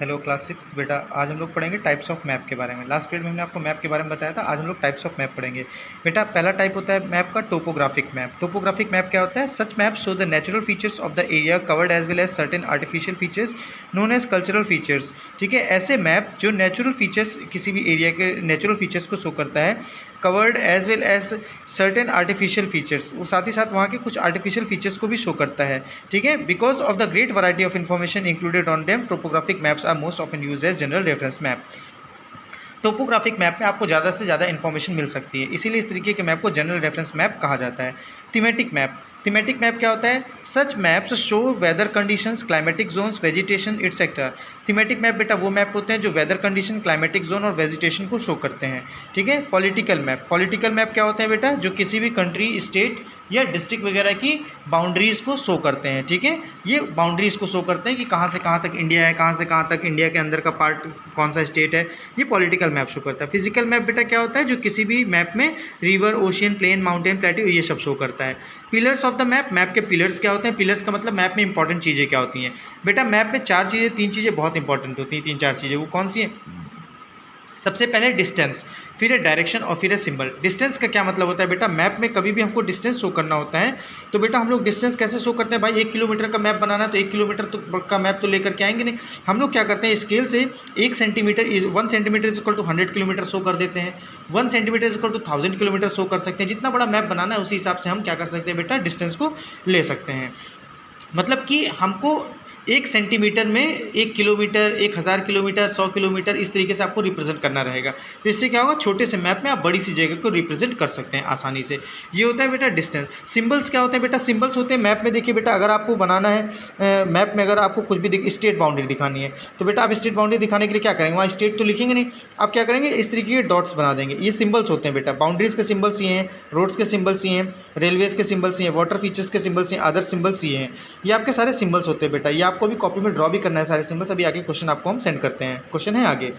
Hello class 6 बेटा, आज हम लोग पढ़ेंगे टाइप्स ऑफ मैप के बारे में। लास्ट पीरियड में हमने आपको मैप के बारे में बताया था। आज हम लोग टाइप्स ऑफ मैप पढ़ेंगे। बेटा पहला टाइप होता है मैप का टोपोग्राफिक मैप। टोपोग्राफिक मैप क्या होता है? Such map show the natural features of the area covered as well as certain artificial features known as cultural features. ठीक है, ऐसे मैप जो नेचुरल फीचर्स किसी भी एरिया के नेचुरल फीचर्स को शो करता है, covered as well as certain artificial features, वो साथ ही साथ वहाँ के कुछ आर्टिफिशियल फीचर्स को भी शो करता है। ठीक है, because of the great variety of information included on them, topographic maps are most often used as general reference map. Topographic map में आपको ज़्यादा से ज़्यादा इन्फॉर्मेशन मिल सकती है, इसीलिए इस तरीके के मैप को जनरल रेफरेंस मैप कहा जाता है। Thematic map. थीमेटिक मैप क्या होता है? Such maps show weather conditions, climatic zones, vegetation etcetera. Thematic map बेटा वो मैप होते हैं जो वेदर कंडीशन, क्लाइमेटिक जोन और वेजिटेशन को शो करते हैं। ठीक है। Political map. पॉलिटिकल मैप क्या होते हैं बेटा? जो किसी भी कंट्री, स्टेट या डिस्ट्रिक्ट वगैरह की बाउंड्रीज़ को शो करते हैं। ठीक है, ये बाउंड्रीज़ को शो करते हैं कि कहाँ से कहाँ तक इंडिया है, कहाँ से कहाँ तक इंडिया के अंदर का पार्ट कौन सा स्टेट है, ये पॉलिटिकल मैप शो करता है। फिजिकल मैप बेटा क्या होता है? जो किसी भी मैप में river, ocean, plain, mountain, plateau ये सब शो करता है। Pillars of the map. Map के पिलर्स क्या होते हैं? पिलर्स का मतलब मैप में इंपॉर्टेंट चीज़ें क्या होती हैं बेटा? मैप में तीन चीज़ें बहुत इंपॉर्टेंट होती हैं। तीन चार चीज़ें वो कौन सी हैं? सबसे पहले डिस्टेंस, फिर है डायरेक्शन और फिर है सिंबल। डिस्टेंस का क्या मतलब होता है बेटा? मैप में कभी भी हमको डिस्टेंस शो करना होता है, तो बेटा हम लोग डिस्टेंस कैसे शो करते हैं? भाई 1 किलोमीटर का मैप बनाना है तो 1 किलोमीटर तो का मैप तो लेकर के आएंगे नहीं। हम लोग क्या करते हैं? स्केल से 1 centimetre 1 centimetre is equal to 100 kilometre show कर देते हैं। 1 centimetre is equal to 1000 kilometre show कर सकते हैं। जितना बड़ा मैप बनाना है उसी हिसाब से हम क्या कर सकते हैं बेटा? डिस्टेंस को ले सकते हैं। मतलब कि हमको 1 सेंटीमीटर में 1 किलोमीटर, 1000 किलोमीटर, 100 किलोमीटर इस तरीके से आपको रिप्रेजेंट करना रहेगा। तो इससे क्या होगा? छोटे से मैप में आप बड़ी सी जगह को रिप्रेजेंट कर सकते हैं आसानी से। ये होता है बेटा डिस्टेंस। सिंबल्स क्या होते हैं बेटा? सिंबल्स होते हैं मैप में। देखिए बेटा, अगर आपको बनाना है मैप में, अगर आपको कुछ भी स्टेट बाउंड्री दिखानी है, तो बेटा आप स्टेट बाउंड्री दिखाने के लिए क्या करेंगे? वहाँ स्टेट तो लिखेंगे नहीं, आप क्या करेंगे? इस तरीके के डॉट्स बना देंगे। ये सिंबल्स होते हैं बेटा। बाउंड्रीज के सिंबल्स ये हैं, रोड्स के सिंबल्स ये हैं, रेलवेज के सिंबल्स ये हैं, वाटर फीचर्स के सिंबल्स ये हैं, अदर सिंबल्स ये हैं। ये आपके सारे सिंबल्स होते हैं बेटा। ये आपको भी कॉपी में ड्रॉ भी करना है सारे सिंबल्स। अभी आगे क्वेश्चन आपको हम सेंड करते हैं। क्वेश्चन है आगे,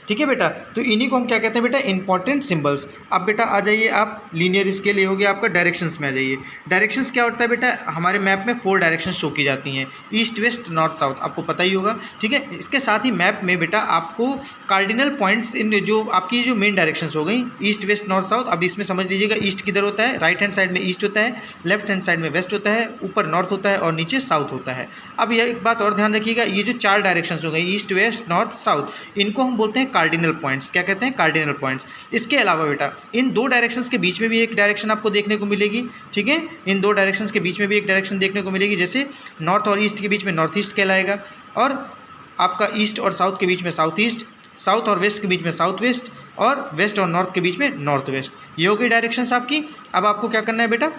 ठीक है बेटा। तो इन्हीं को हम क्या कहते हैं बेटा? Important symbols. अब बेटा आ जाइए आप लीनियर स्केल, ये हो गया आपका। डायरेक्शंस में आ जाइए। डायरेक्शंस क्या होता है बेटा? हमारे मैप में 4 डायरेक्शंस शो की जाती हैं, ईस्ट, वेस्ट, नॉर्थ, साउथ, आपको पता ही होगा। ठीक है, इसके साथ ही मैप में बेटा आपको कार्डिनल पॉइंट्स इन जो आपकी जो मेन डायरेक्शंस हो गई, ईस्ट, वेस्ट, नॉर्थ, साउथ। अब इसमें समझ लीजिएगा, ईस्ट किधर होता है? राइट हैंड साइड में ईस्ट होता है, लेफ्ट हैंड साइड में वेस्ट होता है, ऊपर नॉर्थ होता है और नीचे साउथ होता है। अब यह एक बात और ध्यान रखिएगा, ये जो 4 डायरेक्शंस हो गई, ईस्ट, वेस्ट, नॉर्थ, साउथ, इनको हम बोलते हैं कार्डिनल पॉइंट्स। क्या कहते हैं? Cardinal points. इसके अलावा बेटा इन 2 डायरेक्शंस के बीच में भी एक डायरेक्शन आपको देखने को मिलेगी। ठीक है, इन 2 डायरेक्शंस के बीच में भी एक डायरेक्शन देखने को मिलेगी। जैसे नॉर्थ और ईस्ट के बीच में नॉर्थ ईस्ट कहलाएगा, और आपका ईस्ट और साउथ के बीच में साउथ ईस्ट, साउथ और वेस्ट के बीच में साउथ वेस्ट, और वेस्ट और नॉर्थ के बीच में नॉर्थ वेस्ट। ये हो गई डायरेक्शंस आपकी। अब आपको क्या करना है बेटा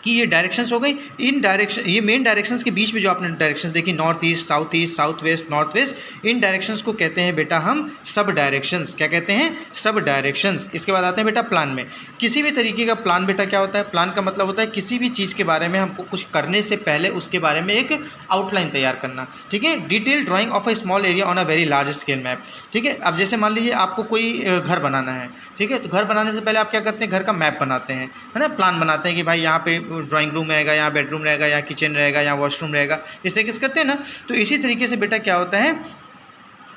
कि ये डायरेक्शंस हो गई। इन डायरेक्शन, ये मेन डायरेक्शंस के बीच में जो आपने डायरेक्शंस देखी, north east, south west, north west, इन डायरेक्शंस को कहते हैं बेटा हम सब डायरेक्शंस। क्या कहते हैं? सब डायरेक्शंस। इसके बाद आते हैं बेटा प्लान में। किसी भी तरीके का प्लान बेटा क्या होता है? प्लान का मतलब होता है किसी भी चीज़ के बारे में हमको कुछ करने से पहले उसके बारे में एक आउटलाइन तैयार करना। ठीक है, detail drying of a small area on a very large scale map. ठीक है, अब जैसे मान लीजिए आपको कोई घर बनाना है। ठीक है, तो घर बनाने से पहले आप क्या करते हैं? घर का मैप बनाते हैं, है ना, प्लान बनाते हैं कि भाई यहाँ पे ड्राइंग रूम रहेगा, यहाँ बेडरूम रहेगा, यहाँ किचन रहेगा, यहाँ वॉशरूम रहेगा, इससे किस करते हैं ना। तो इसी तरीके से बेटा क्या होता है,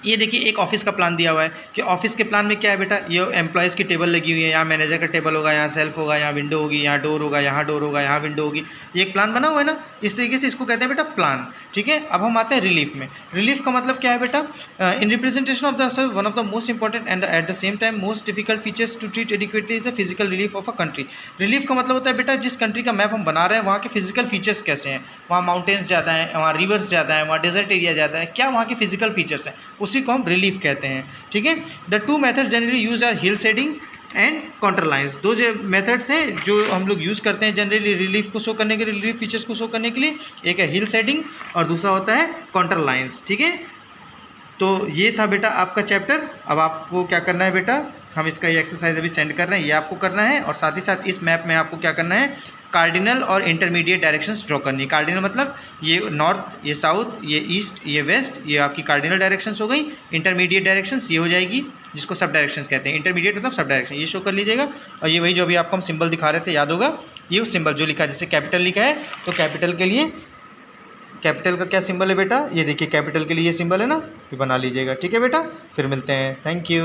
ये देखिए एक ऑफिस का प्लान दिया हुआ है कि ऑफिस के प्लान में क्या है बेटा? ये एम्प्लॉयज़ की टेबल लगी हुई है, यहाँ मैनेजर का टेबल होगा, यहाँ सेल्फ होगा, यहाँ विंडो होगी, यहाँ डोर होगा, यहाँ डोर होगा, यहाँ विंडो होगी। ये एक प्लान बना हुआ है ना, इस तरीके से इसको कहते हैं बेटा प्लान। ठीक है, अब हम आते हैं रिलीफ में। रिलीफ का मतलब क्या है बेटा? In representation of the one of the most important and at the same time most difficult features to treat adequately is the physical relief of a country. Relief का मतलब होता है बेटा जिस कंट्री का मैप हम बना रहे हैं वहाँ के फिजिकल फीचर्स कैसे हैं, वहाँ माउंटेन्स ज़्यादा हैं, वहाँ रिवर्स ज़्यादा है, वहाँ डेजर्ट एरिया ज़्यादा है, क्या वहाँ के फिजिकल फीचर्स हैं, उसी को हम रिलीफ कहते हैं। ठीक है, the 2 methods generally use are hill shading and contour lines. 2 जो मेथड्स हैं जो हम लोग यूज़ करते हैं जनरली रिलीफ को शो करने के लिए, रिलीफ फीचर्स को शो करने के लिए। एक है हिल शेडिंग और दूसरा होता है काउंटर लाइन्स। ठीक है, तो ये था बेटा आपका चैप्टर। अब आपको क्या करना है बेटा? हम इसका ये एक्सरसाइज अभी सेंड कर रहे हैं, ये आपको करना है, और साथ ही साथ इस मैप में आपको क्या करना है? कार्डिनल और इंटरमीडिएट डायरेक्शंस ड्रॉ करनी है। कार्डिनल मतलब ये नॉर्थ, ये साउथ, ये ईस्ट, ये वेस्ट, ये आपकी कार्डिनल डायरेक्शंस हो गई। इंटरमीडिएट डायरेक्शंस ये हो जाएगी, जिसको सब डायरेक्शंस कहते हैं। इंटरमीडिएट मतलब सब डायरेक्शन, ये शो कर लीजिएगा। और ये वही जो अभी आपको हम सिंबल दिखा रहे थे, याद होगा, ये सिंबल जो लिखा है, जैसे कैपिटल लिखा है तो कैपिटल के लिए कैपिटल का क्या सिंबल है बेटा, ये देखिए कैपिटल के लिए ये सिंबल है ना, ये बना लीजिएगा। ठीक है बेटा, फिर मिलते हैं। Thank you.